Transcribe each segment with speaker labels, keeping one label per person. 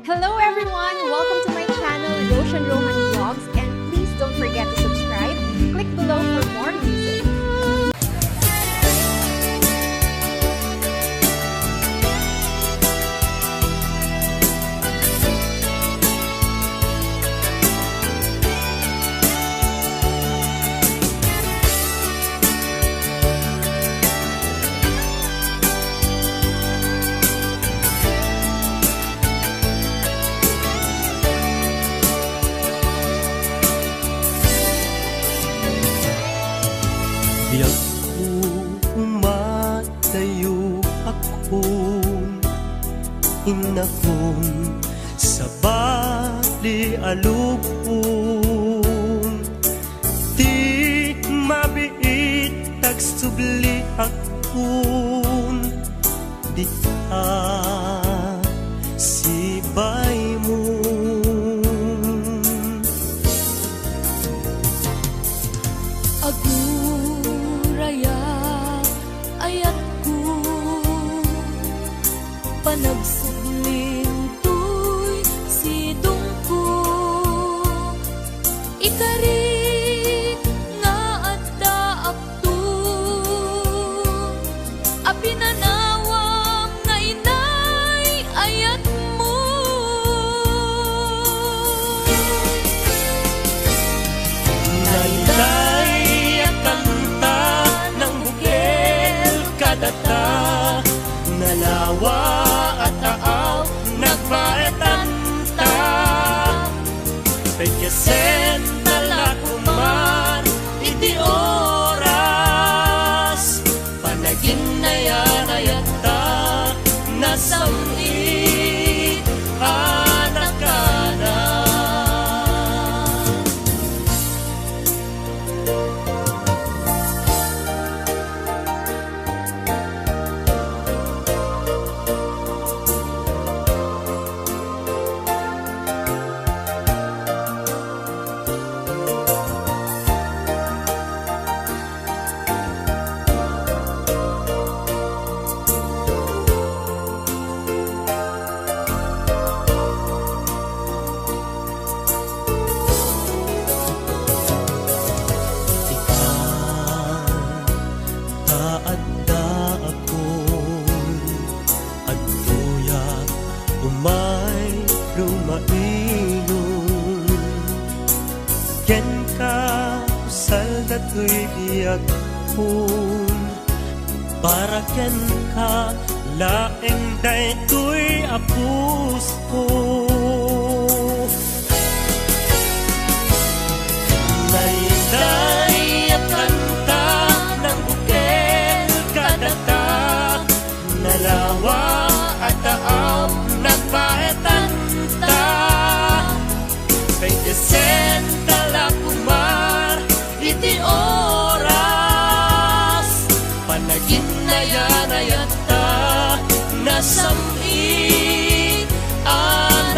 Speaker 1: Hello everyone! Welcome to my channel, Roshan Rohan Vlogs, and please don't forget to subscribe. Click below for more music.
Speaker 2: Biyak ko umatayo akong inakong sa bali alupong di mabiit tagsubli akong di sibay mo.
Speaker 3: Aguraya ayat ko panagsubling tuy sidong ko ikari nga adda akto apinanawam nga inay ayat mo.
Speaker 2: Nailay ang kanta ng bukil kadata, nalawa at taaw nagbaetanta. Pagkasen talakuman iti oras, panagin na yan ayata nasamit anak ka na. Taadda akong agtuya umay lumainon ken ka usal datoy biyak kun para ken ka laeng daytoy apus ko. Nailay at kanta ng bukel kadata, nalawa at taaw nagbaetanta. Pagkasen talakumar iti oras, panagin na yan ayata nasamit anak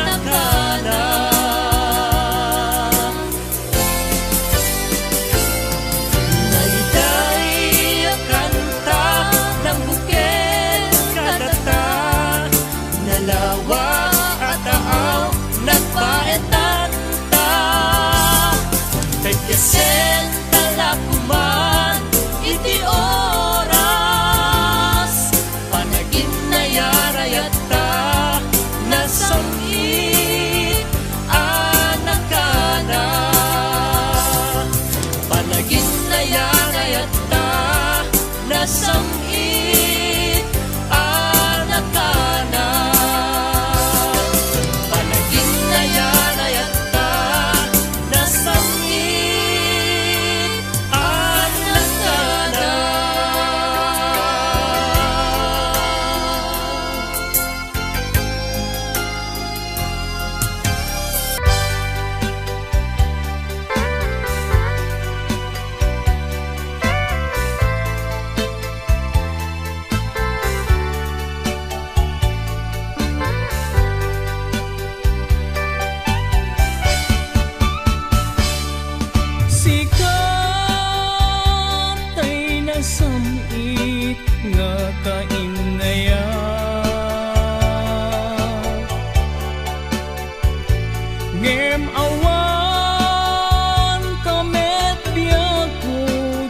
Speaker 2: ngem awan kamet biag ko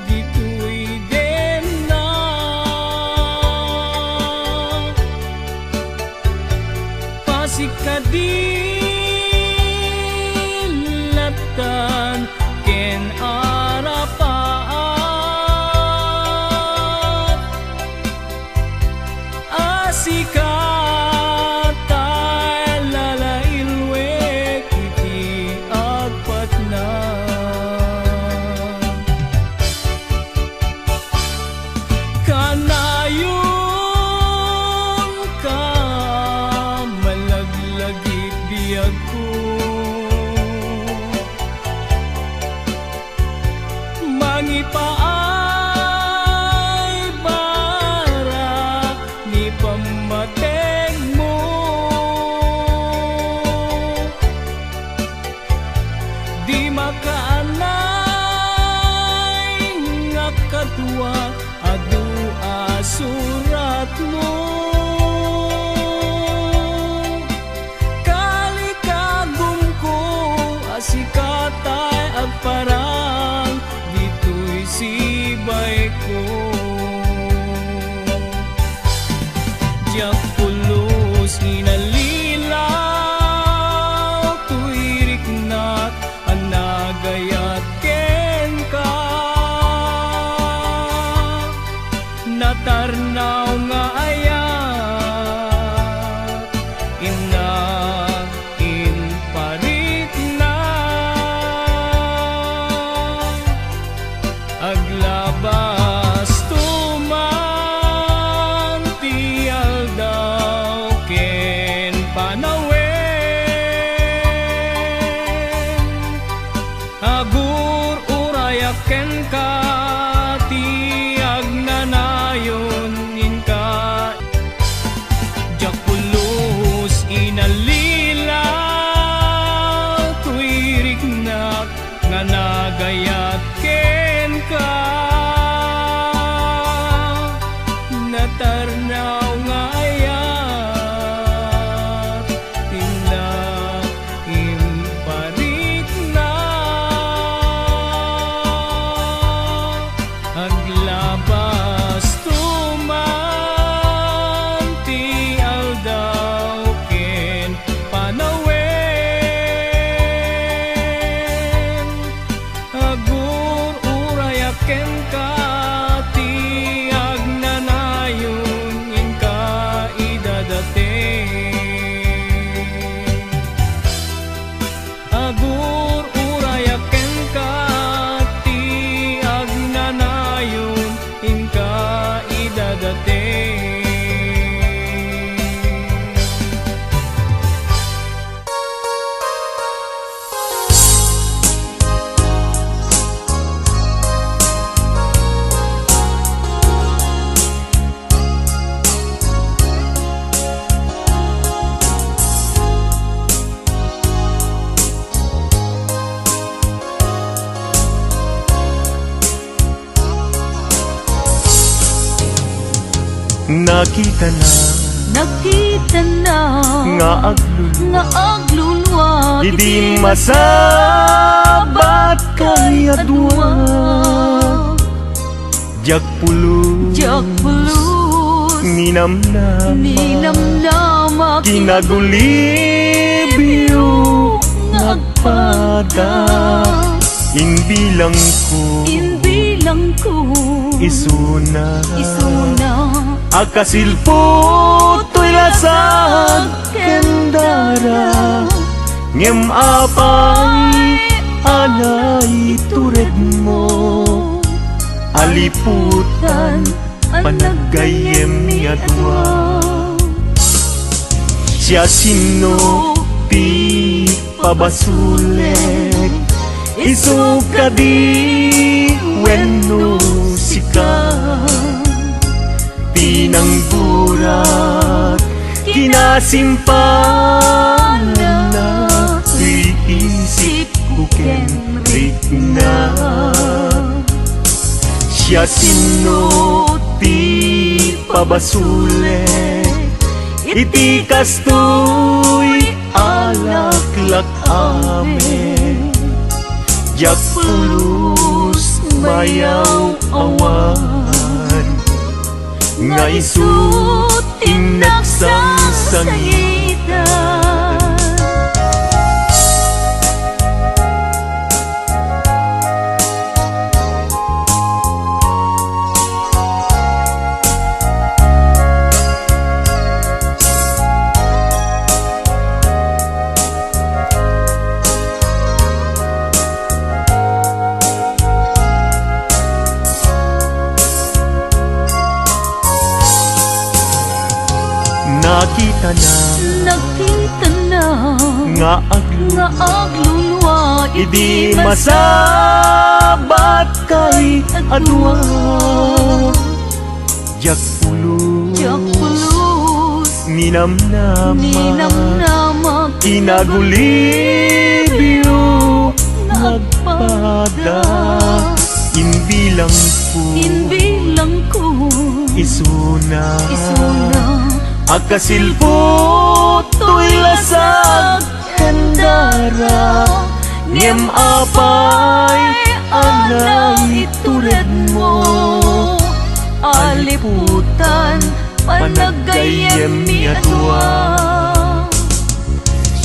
Speaker 2: dito'y dem na pasikadilatan ken arapaat asikatay lalailwe kiti agpat na kanayon ka malaglagit biyag ko mangipaay bara ni pamateg mo di makaanay nga kadwa adu asurat mo kalikagum ko asikatay agparang dito'y sibay ko diyak pulos inalilaw tuirik na't anagayat ken ka natarnaw nga ayat in parit na aglabas tuman tial daw ken panawen agur urayak ken ka tiag nanayon inka jak pulos inalilaw tuirik nak nga nagayat ken ka natarnaw nga ayat tindak imparit na aglabas tuman tial daw ken panawen agur urayak ken ka tiag nanayon inka idadate agur urayak ken ka tiag nanayon inka idadate
Speaker 4: nakita na nga aglulwa
Speaker 2: Idi
Speaker 4: masabat kay adwa jak pulos ninamnama kinagulibyo nagpada inbilang ko isuna akasilpo to'y lasag kendara ngem apay anay tured mo aliputan panagayem niya dua siya sino ti pabasulek isuka di wenno sika pinangburat kinasimpanan na iisip ko kenrik na siya sino ti pabasule iti kastoy alak alak amin. Jak pulus mayaw awan, nga isut inaksang sangitan. Nakita na nga aglulwa, idi masabat kay adwa. Jak pulus ninamnama, kinagulibyo nagpada. Inbilang ko isuna akasilpo to'y lasag kandara. Ngem apay anang itured mo, aliputan panagayem ni atwa.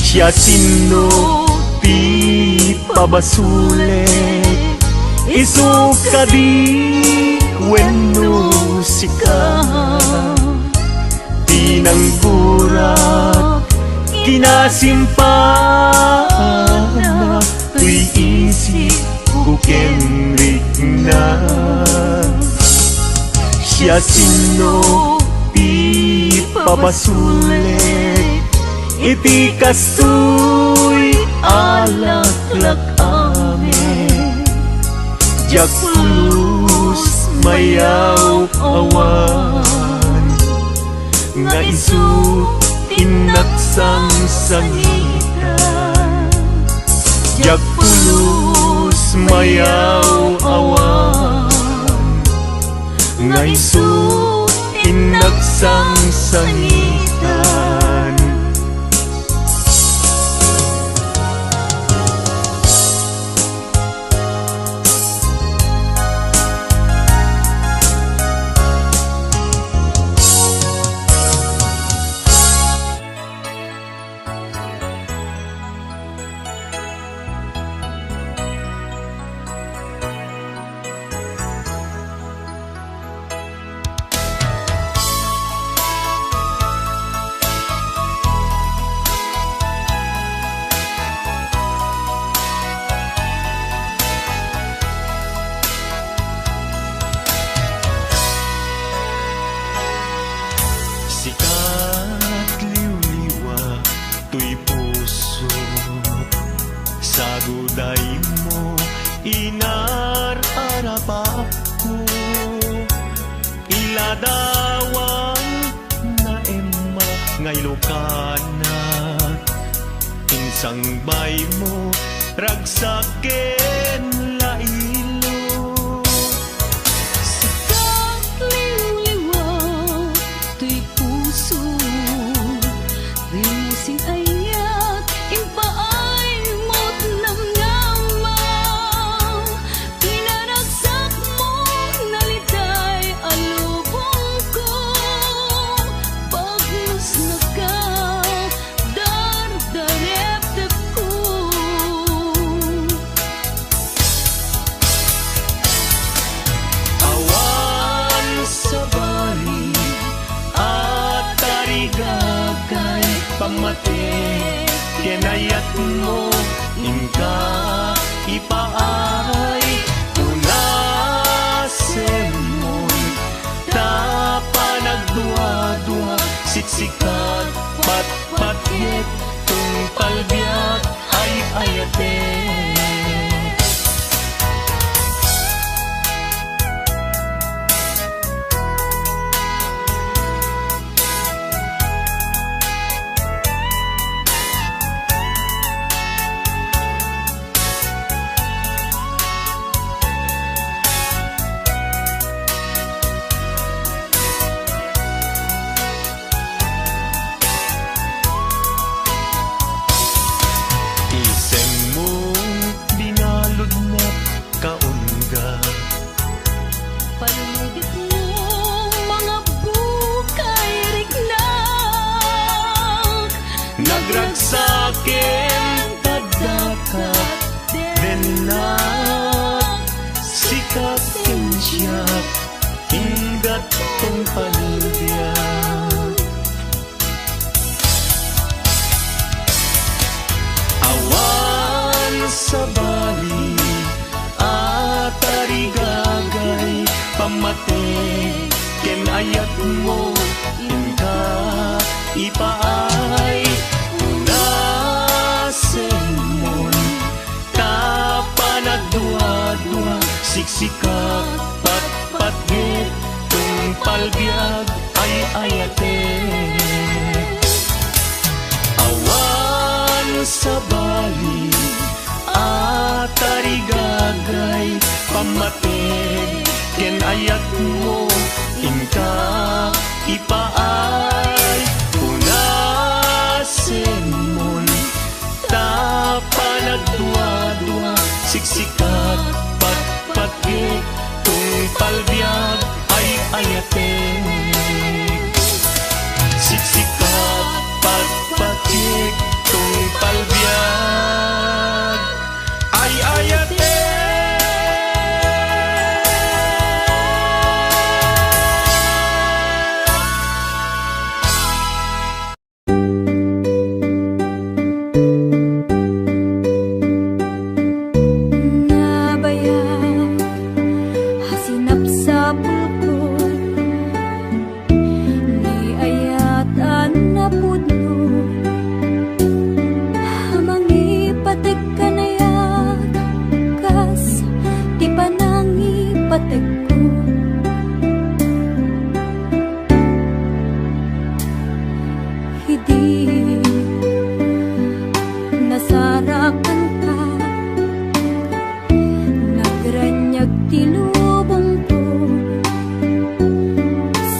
Speaker 4: Siya sino ti pabasulet, isu kadi wenno sika. Tinanggurat kinasimpana, tuy isip ko kenrik na. Siya sino ti papasulit, iti kastoy alaklak amin. Jak pulus mayaw awan, nga isu inaksang sangitan. Jak pulus mayaw awan, nga isu inaksang sangitan. Sikat liw-liwa tuy puso, saguday mo inar-arap ako. Iladawan na ema ngay lokanat, insang bay mo ragsaken lailo. Pamate kenayat mo ingka ipaay unasen mo tapa nagdua-dua sitsikat pat-patyet tung palbiyak ay ayate. sabali at tarigagay pamate ken ayat mo inka ipaay unasen mon tapanagdua-dua siksikat patpatgit tung palbiag ay ayate awan sabali at tarigagay pamate ken ayat mo inka ipaay punasen mon tapanagdua-dua siksikat patpatgit tung palbiag ay ayate siksikat patpatgit tung palbiag ay ayate
Speaker 3: Nabaya, hasinap sa pulko, ni ayatan na pudno, hamangi patek kanayat, kas di panangi patek ko. Hidi nasarakan ka, nagranyag tilubong ko,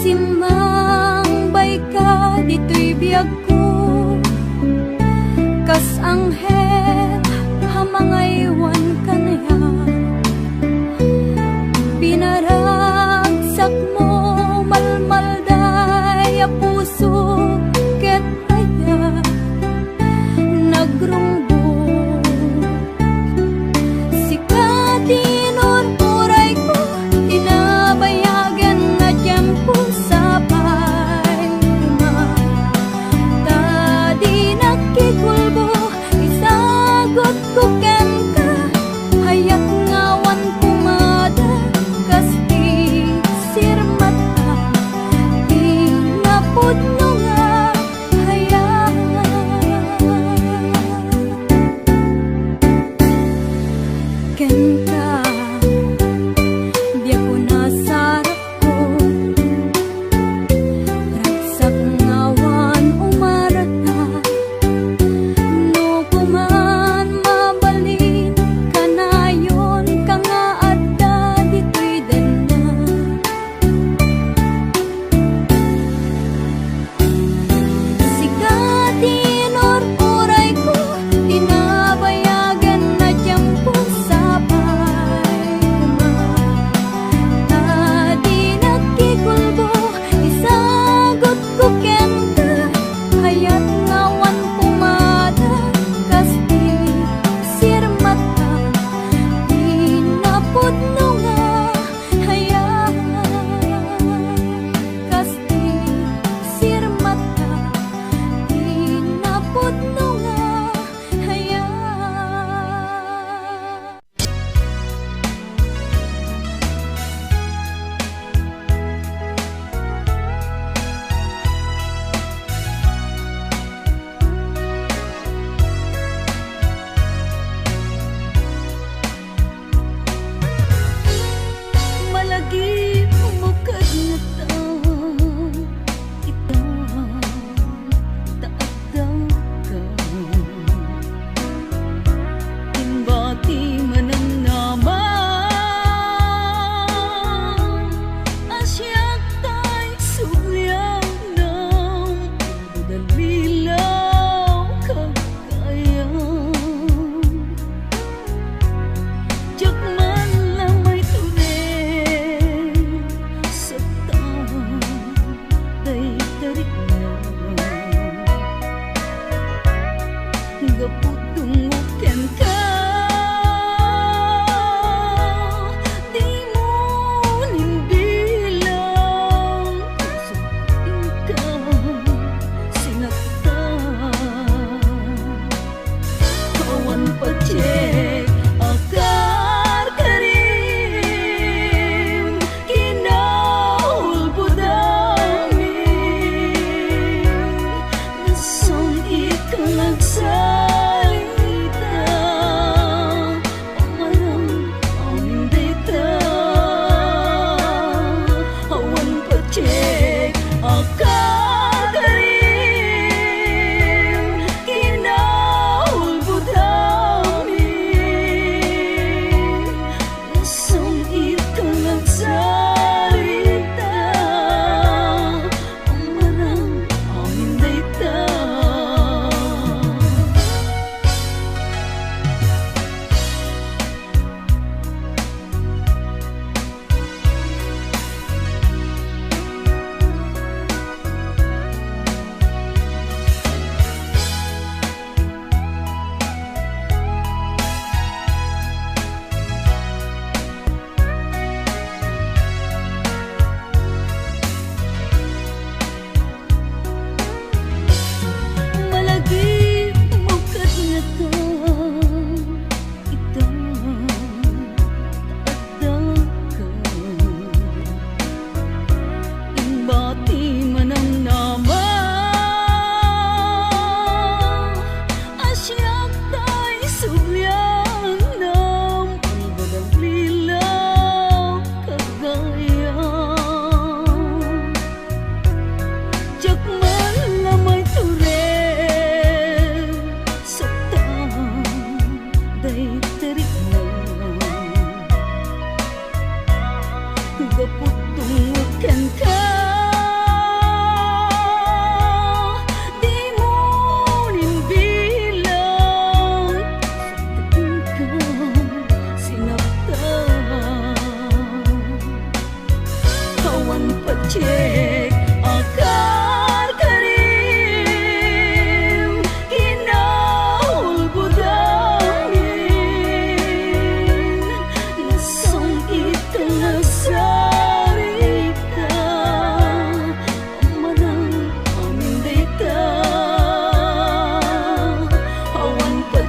Speaker 3: simang bay ka dito'y biyag ko, kas anghel hamangaywan ka na yan, pinaragsak mo malmalday a puso ket aya nagrumbo sikatin uray ko tinabayagan na tiyempo sa payluma tadi nakikulbo isagot ko ken ka hayat ngawan pumada kas di sirmata pinapudno nga hayat ken ka di ako nasarap ko ragsak ngawan umarata no kuman mabalin kanayon ka nga adda dito'y dana sikatin uray ko tinabayagan na tiyempo sa payluma tadi nakikulbo isagot ko ken ka hayat ngawan pumada kas di sirmata pinapudno nga hayat kas di sirmata pinapudno nga hayat. Malagi umukad na taon itang taagdang ka Timbati man ang naman asyak tay sugyang ng dalilaw kagayang Diyak man lang may tunay sa taon day tarik na gaputong ken ka di mo nimbilang sa ikaw sinaktan kawan pa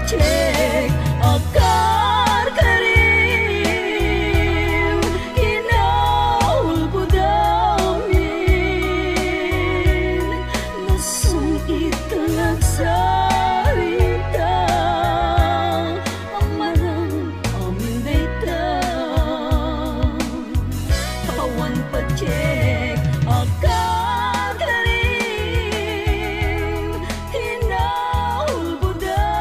Speaker 3: pacek akar karim hinaul budamin nasung italag sarita amarang amin dayta pawan pacek akar karim hinaul budamin.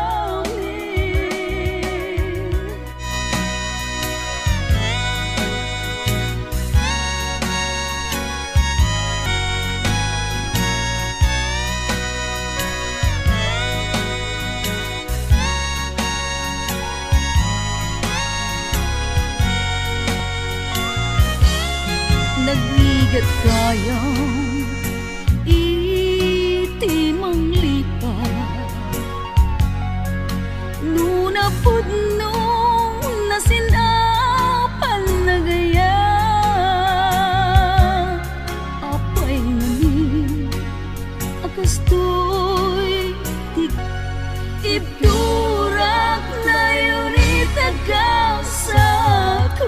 Speaker 3: Nagligat kayang itimang lipa nuna pudnong nasinapan na gaya apay namin akastoy ibdurak na yunita ka sa ko.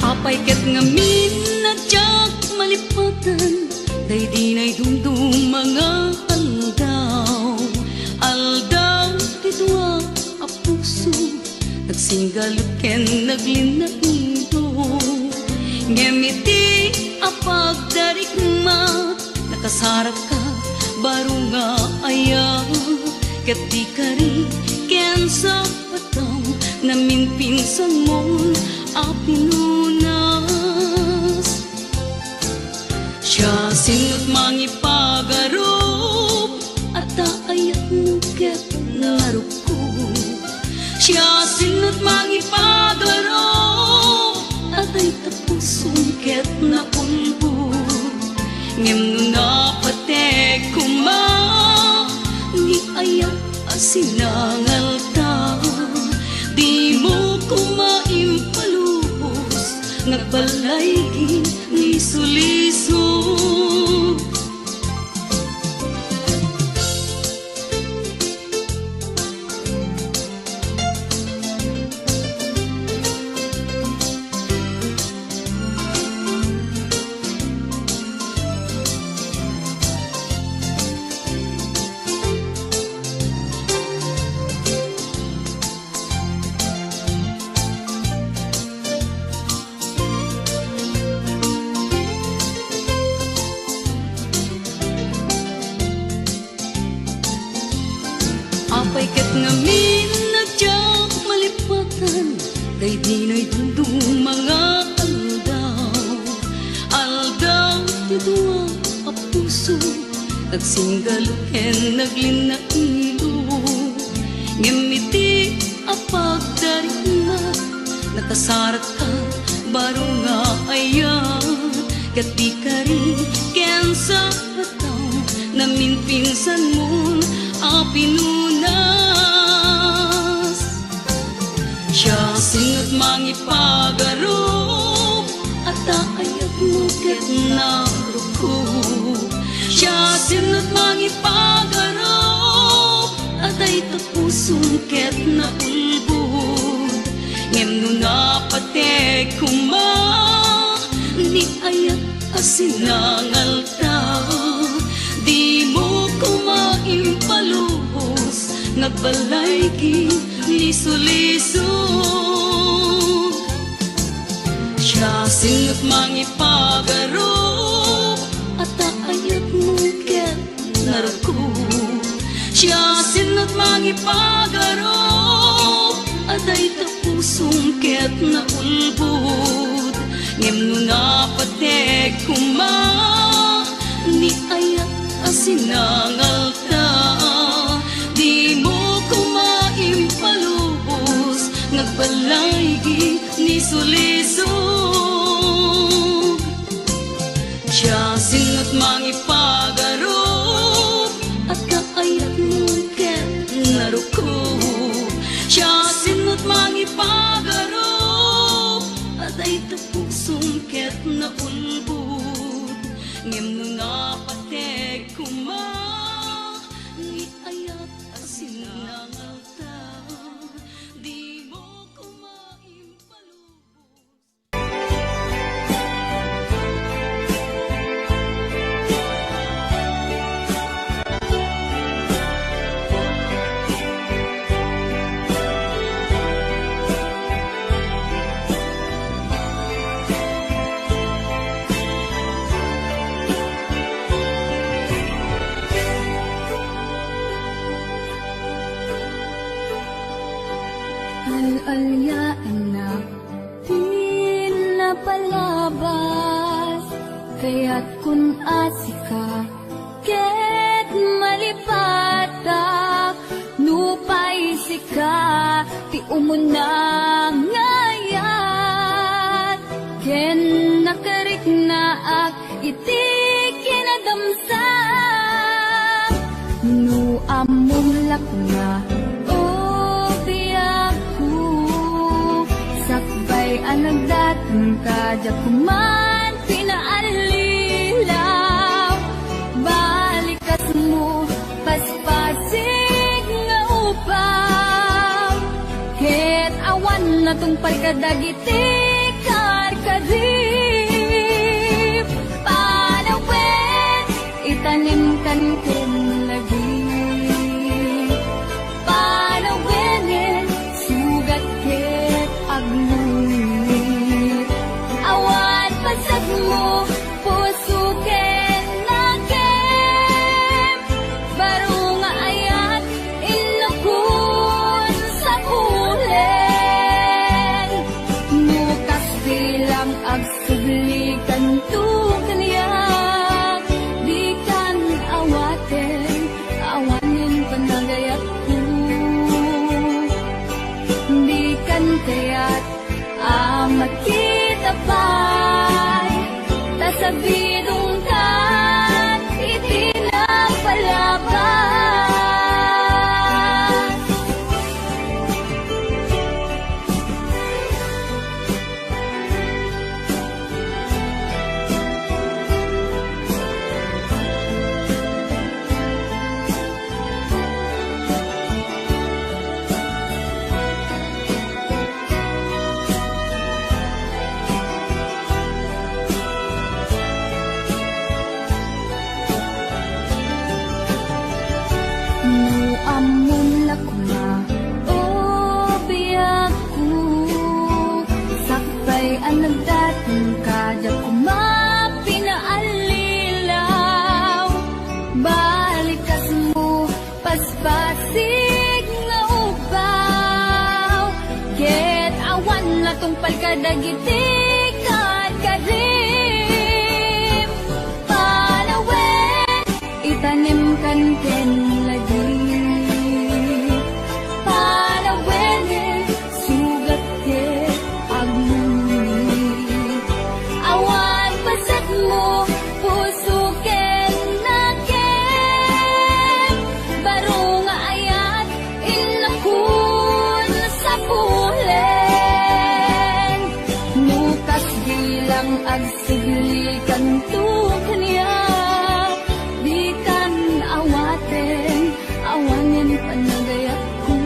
Speaker 3: Apay ket ngamin na tiyak malipatan day di na'y dumdum mga aldaw tidwa a puso nagsinggaluken naglinaito ngemiti a pagdarigma nakasarap ka baro nga aya ket di kari ken sa pataw namin pinsan mo a pinunas siya sinut mangipagarop at ayat mo ket naruko siya sinut mangipagarop at ay tapusong ket naulbo ngem nuna patek kuma ni ayat asinangal ta di mo kumaimpalubos nagbalay ni suliso. Apay ket ngamin na tiyak malipatan day di na'y dumdum mga aldaw tidwa a puso nagsinggaluken naglinailo ngemiti a pagdarigma nakasarat ka baro nga ayan ket di kari ken sa pataw namin pinsan mo a pinunas siya sinut mangipagarop at ayat mo ket naruko siya sinut mangipagarop at ay tapusong ket naulbod ngem nuna patek kuma ni ayat asinangal ta di mo kumaimpalubos nagbalay ni suliso siya sinut mangipagarop at ayat mo ket naruko siya sinut mangipagarop at ay tapusong ket naulbod ngem nuna patek kuma ni ayat asinangal ta di mo kumaimpalubos nagbalay ni suliso siya sinut mangipagarop at kaayat mo ket naruko Al-alya anak, di na palabas, kaya't kun asika, ket malipatak, nupay sika, ti umuna ngayat, ken nakarik na ak, iti kinadamsak, nu amulak na, anagdatang kadya kuman pinaalilaw, balikas mo paspasig nga upaw, ket awan na tong pagkadagiti karkadip, panawin itanim kan ken lagi, panawin sugat ket agno mo, puso ken nakem, baro nga ayat, inakun sa kulen, nukas bilang agsublikan tu kaniyak, di kan awaten, awanin panagayat ko, di kan kaya't amat kita pa, sa bidong kan itinapalabas. Amulak na, o biyak ko, sakbay ang nagdating kadya kumapinaalilaw, balikas mo paspasig nga upaw, ket awan na tong palkadagiti kadkadim, panawin itanim kan ken lagi, agsiglikan tu kaniya, di kan awaten, awanin panagayat ko,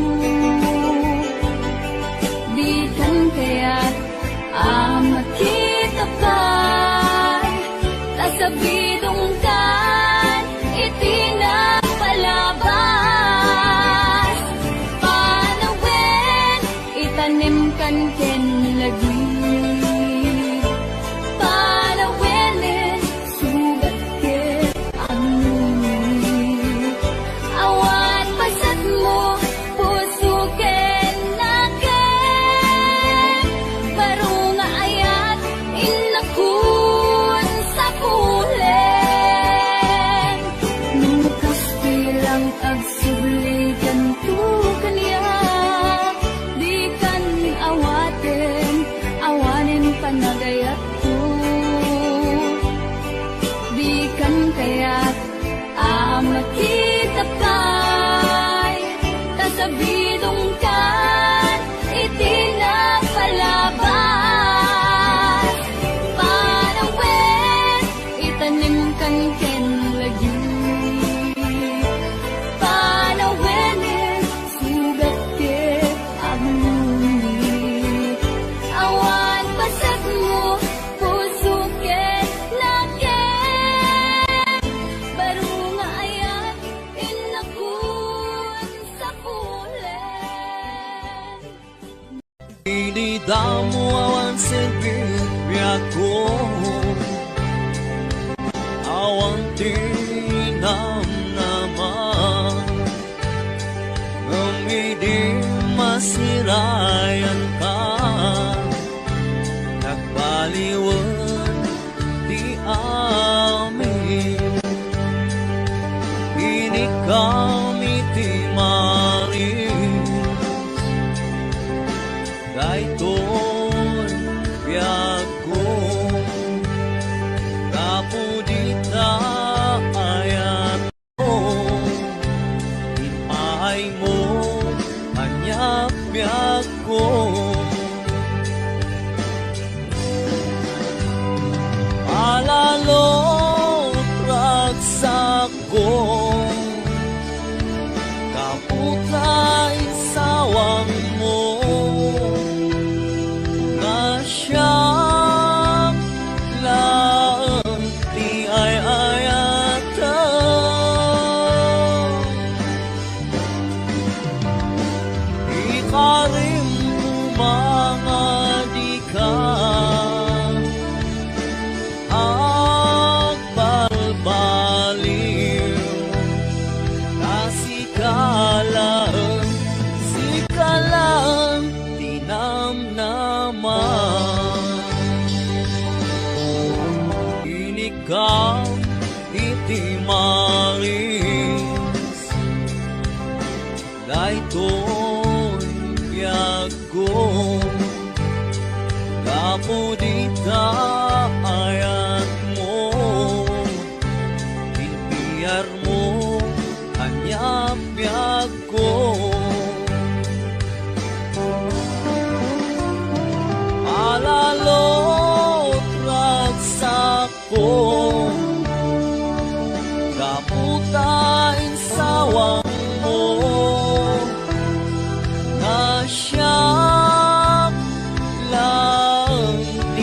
Speaker 3: di kan kaya't amat kita pa, tasabidong kan itinapalabas, panawin itanim kan ken lagi, panagayat ko, di kan kaya't amat kita pa'y tasabidong kan itinapalabas, panawin itanim kan ken lagi, panawin sugat ket agni, awan pasag mo, puso ket naken, baro nga ayat, inakun sa kulen.
Speaker 2: Inidamo awan silbiya ko, awan tinam naman, umidim nasirayan ka, nagbaliwan di amin. Ini kami ti maris, daytoy biag ko, kapudita ayat ko, ipahay mo anyap biag ko. Alalo ragsak ko, kaputay sawang mo, na siyang lang di ay ayatan. Ikarim mga di ka agbalbaliw, nasikalan, sikalan, tinamnaman. Inikam iti maris, daytoy biag ko, kapudita ayat mo, pinpiyar mo anyap biag ko. Alalo ragsak ko, kaputay sawang mo, na siyang lang di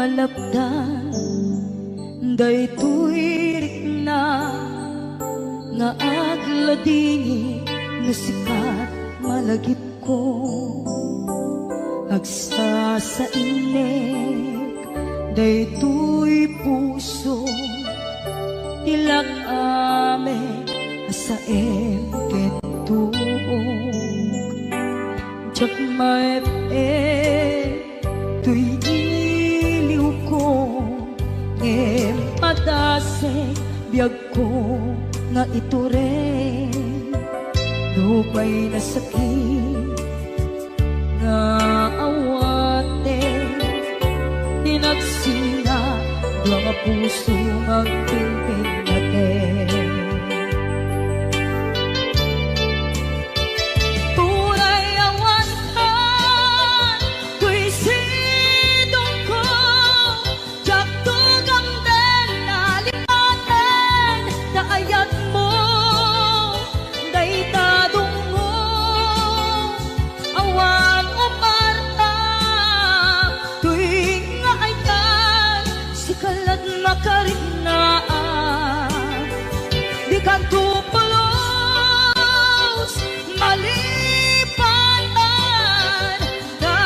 Speaker 3: malapdan daytoy rikna nga agladingi nga sikat malagip ko agsa sa inek daytoy puso tilak ame asaem ketuog jak maep tuy iliw ko ngem padase biyag ko nga ito rin lupay na sakit nga awate tinagsinga mga puso magpilpil natin tunay awantan tuy sidong ko jak tugam den nalipaten kaayat mo daytadong mo awan umarta tuy nga ay tan sikalat makarinaan di ka tupulos malipatan na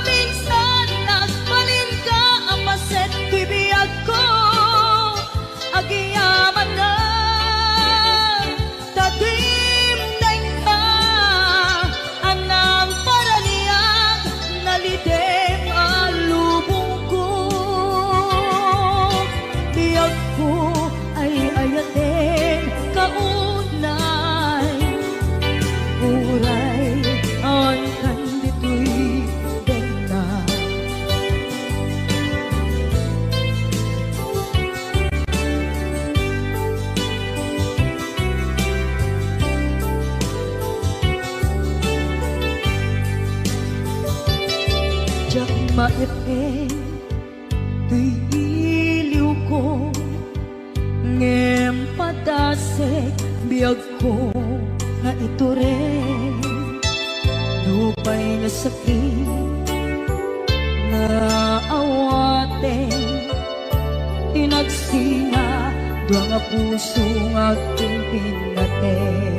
Speaker 3: minsan nagbalin ka ang paset bibiyag ko agiyaman na tadimdeng ka anang paraliyak nalidem alubong ko biyag ko ay ayatin kaunay uray ang kandito'y dena jak maipin tuy iliw ko ngem padasek biyag ko nga ito rin lupay na sakit nga awate tinagsinga dua nga puso nga pimpin natin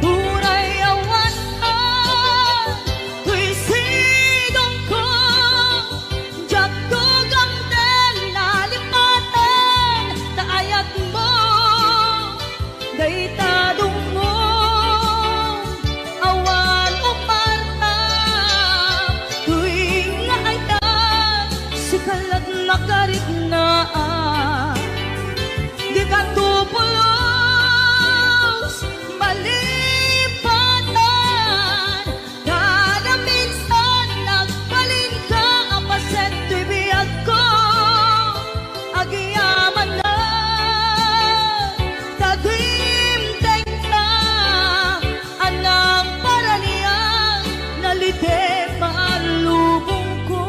Speaker 3: tunay awantan tuy sidong ko jak tugam den nalipaten kaayat mo daytadong mo awan umarta tuy nga ay tan sikalat makariknaan di ka tupulos malipatan kada minsan nagbalin ka ang paset tuy biyag ko agiyaman na tagimdeng na anang paraliyan nalite maalubong ko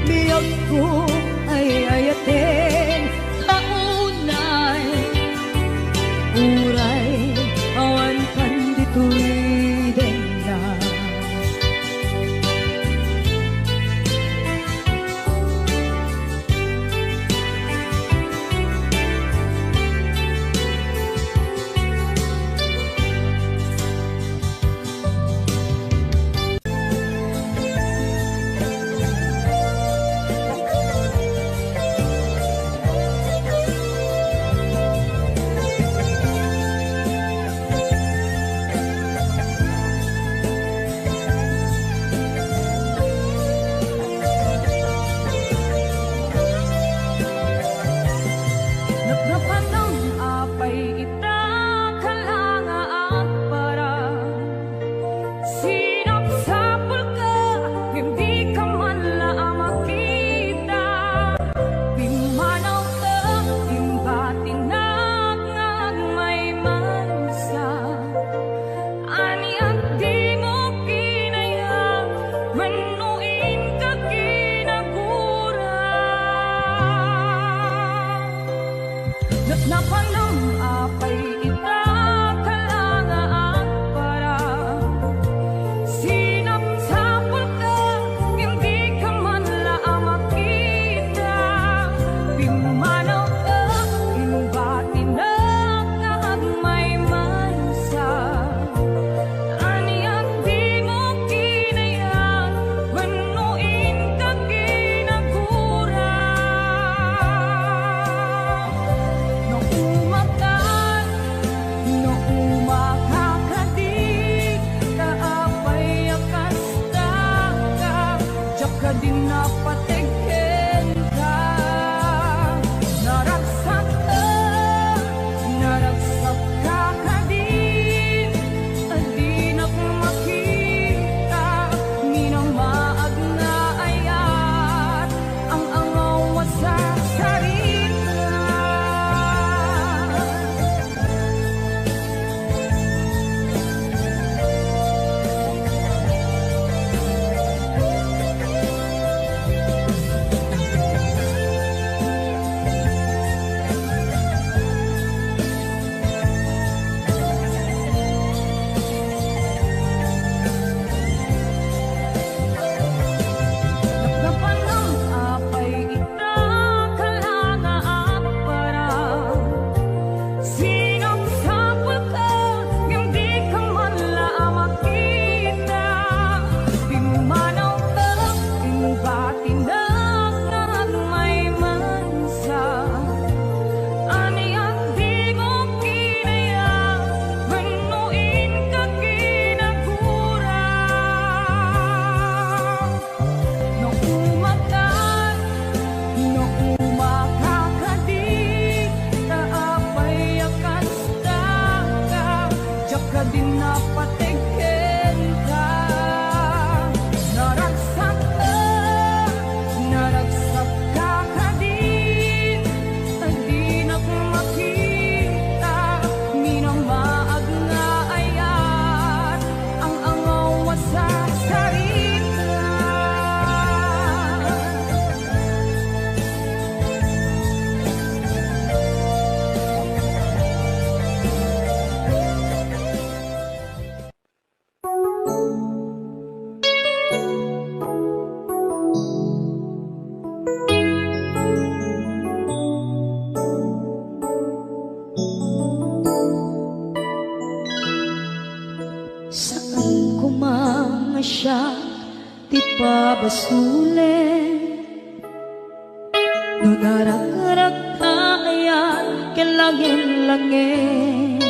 Speaker 3: biyag ko ay ayatin kaunay uray awan kandito'y dena nagnapanang apay ita kalanga at parang sinapsapul ka hindi ka man lang makita pimanaw ka imbatinag ngag may mansa ani at di mo kinaya manuin ka kinagura napanang apay ita kalanga at parang Pimanaw ka, inubati na kahagmay man sa aniyak di mo kinayang manuin ka kinagura. No umakan, no umakakadi, kaapay akas taka, diyak ka din napatigin ka. Naragsak ka, naragsak ka kadin, adi nakmakita, minamaag na ayat, ang angaw sa sarita. Nakapanang apay ita kalangaap para sinagsapat ka, yung di ka man lang makita. Pimanaw ka, inubati na kahagmay man sa aniyak di mo kinayang manuin ka kinagura. No umakan, no umakakadi, kaapay akas taka, diyak ka din napatigin ka. Naragsak ka kadin, adi nakmakita, minamaag nga ayat, ang angaw sa sarita. Saan ko mga siya di pabasulin, no narak-arak na ayan kilangin-langin.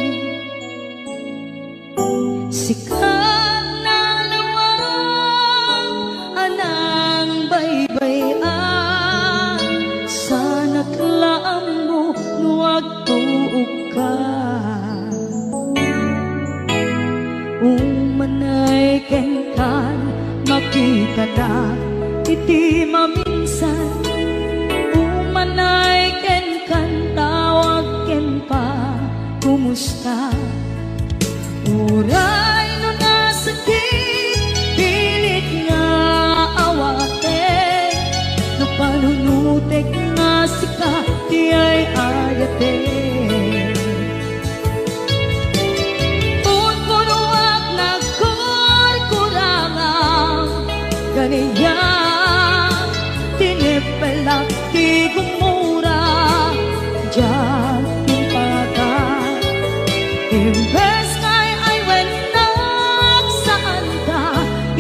Speaker 3: Sikat na lawang anang baybayan, sana't laam mo nuwag tuog ka. Umanay kenkan makita na iti maminsan, umanay kenkan tawag ken pa kumusta. Uray no nasakit, pilit nga awate, no panunutek nga sika di ay ayate. Punpunuak na kurkurangang ganiya, tinipelak di gumura, diyan timpagan. Imbes ngay ay wenak saan ka,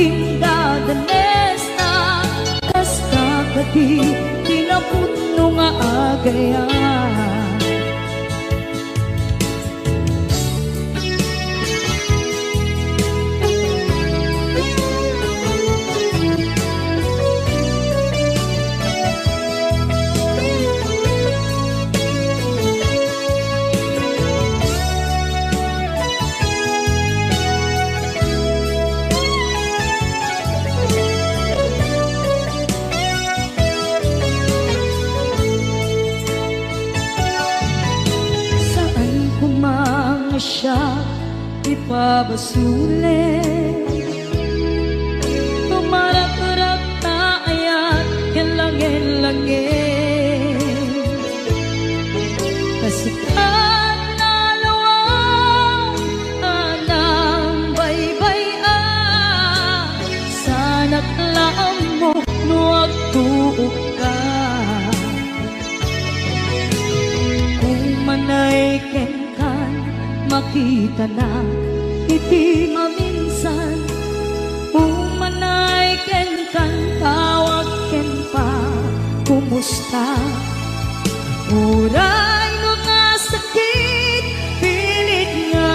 Speaker 3: indadanes na kasta kadi, tinaputno nga agayan. Siya ipabasulit, tumarak-arak na ayan yan langin-langin. Kasikat na lawang anang baybayan, sana't laam mo nuwag tuog ka. manay kenkan makita na iti maminsan umanay kenkan tawag ken pa kumusta uray no nga sakit pilit nga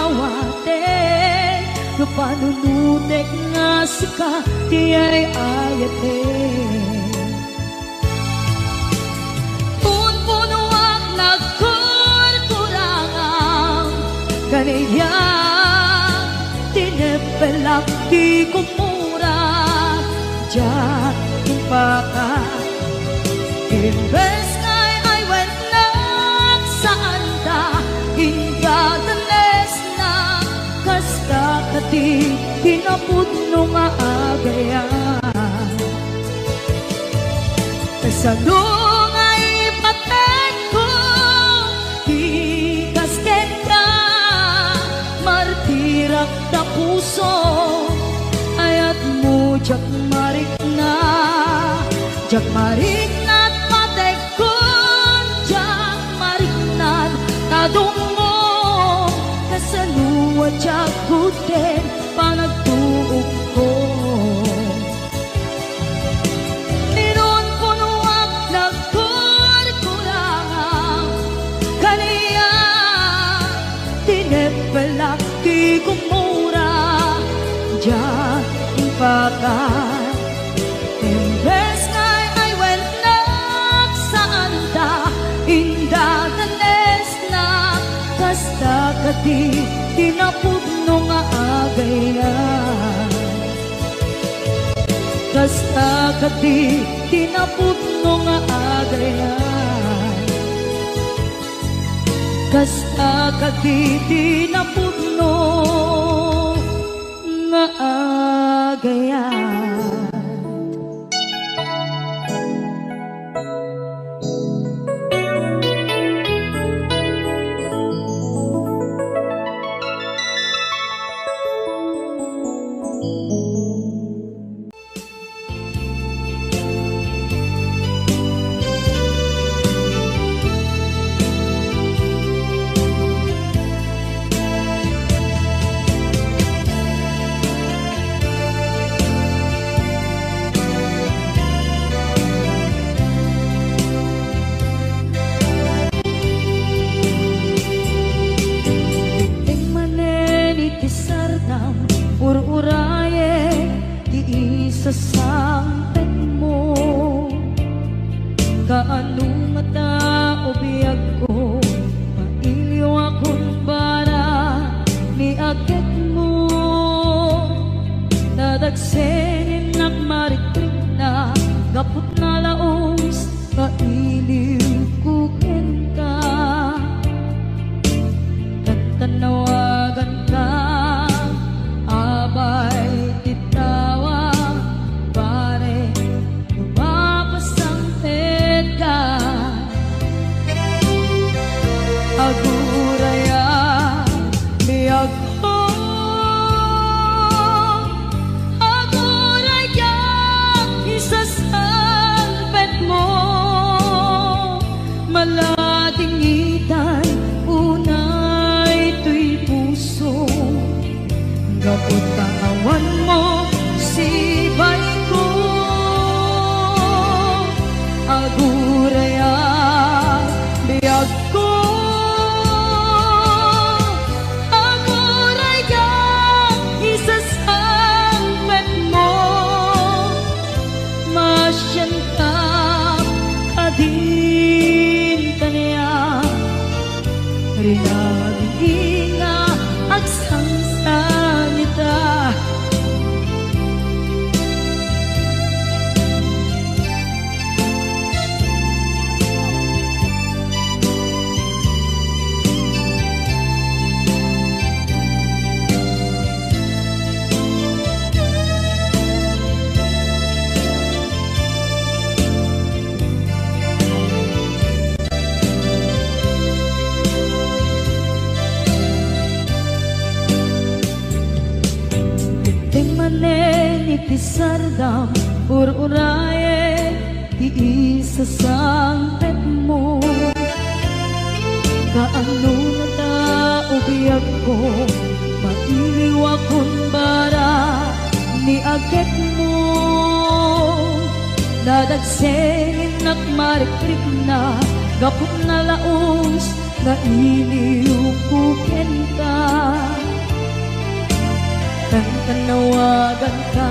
Speaker 3: awaten no panunutek nga sika di ay ayaten kaniya tinepelak di kumura diyan impaka imbes ngay ay wenak saan ta ingadanes na kasta kati tinapudno nga agayan kasadong ay paten ko ikasken ka martirak na puso ayat mo jak marik na at patekon jak marik na tadong mo kasaluwa jak kuten panagtuog ko ninon punuak na kurkurangang kaniya tinepelak di kumura diyan impakan imbes ngay ay wenak saan ta indadanes na kasta kati tinapudno nga agayan kasta kati tinapudno nga agayan kasta kati na puno nga agayan. Ururaye di isa sampet mo kaano nga tao biyag ko mailyo akong bara ni agad mo nadagsenin nagmarikrik na gapot na laos mailiw kukin ka katanawagan ka abay titawa pare lumapasang tedka aguraya biyag ko aguraya isasalpet mo malatingitan unay to'y puso kapot kawan mo sibay ko aguraya biyag ko aguraya isasampet mo masyanta kadin kanya rinaging nga agsangsan nita Pisardam ururaye di isa sampet mo ko mailiwa kun bara ni agit mo dadagsengin at marikrik na gapot na laos na iniukukin ka tanawagan ka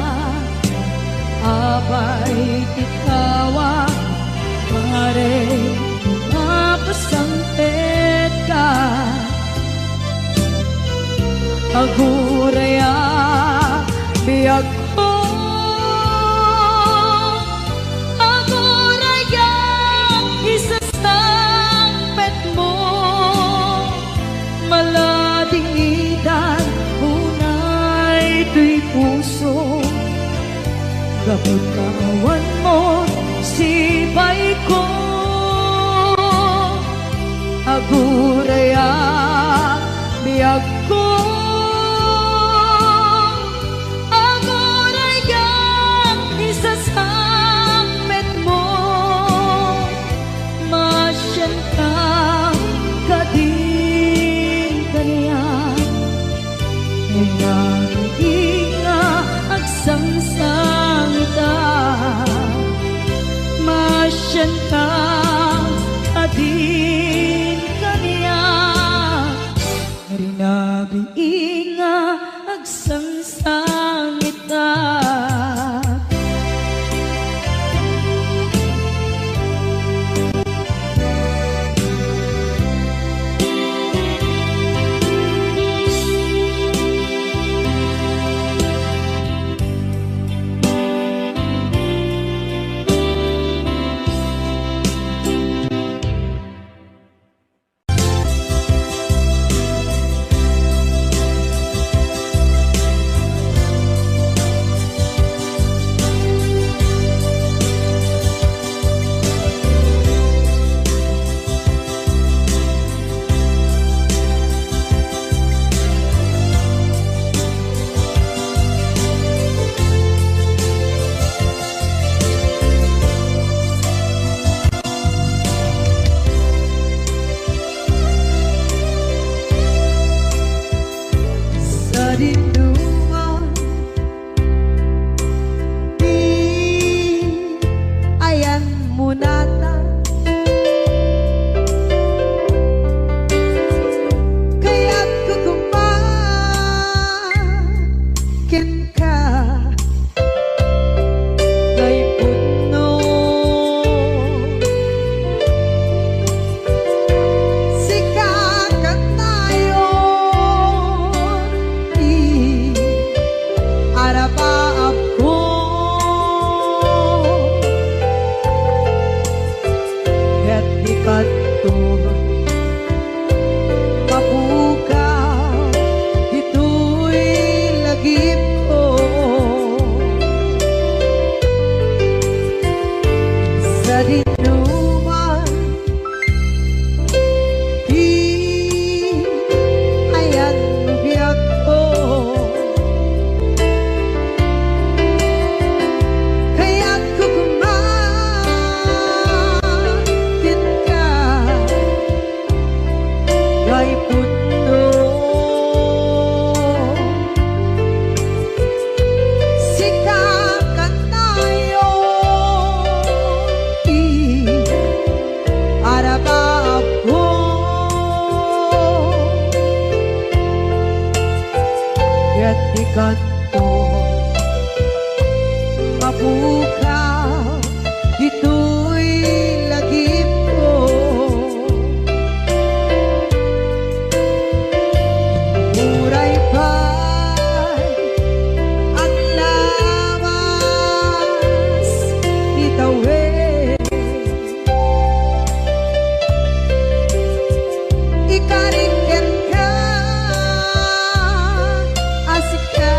Speaker 3: abay titawa pare mapasampet ka aguraya biyag ko aguraya isasampet mo maladingitan unay tuy puso gapot kawan mo sibay ko aguraya biyag ko aguraya isasampet mo masyan ka kadin kaniya nga agsangsang ita masyan ka adin kaniya rinabi nga agsangsang ita
Speaker 5: Ikariken ka asika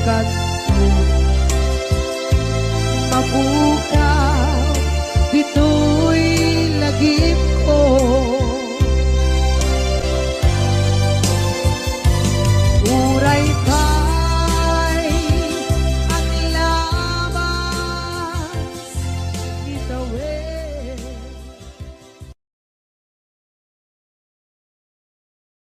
Speaker 5: kadto. Mabuhay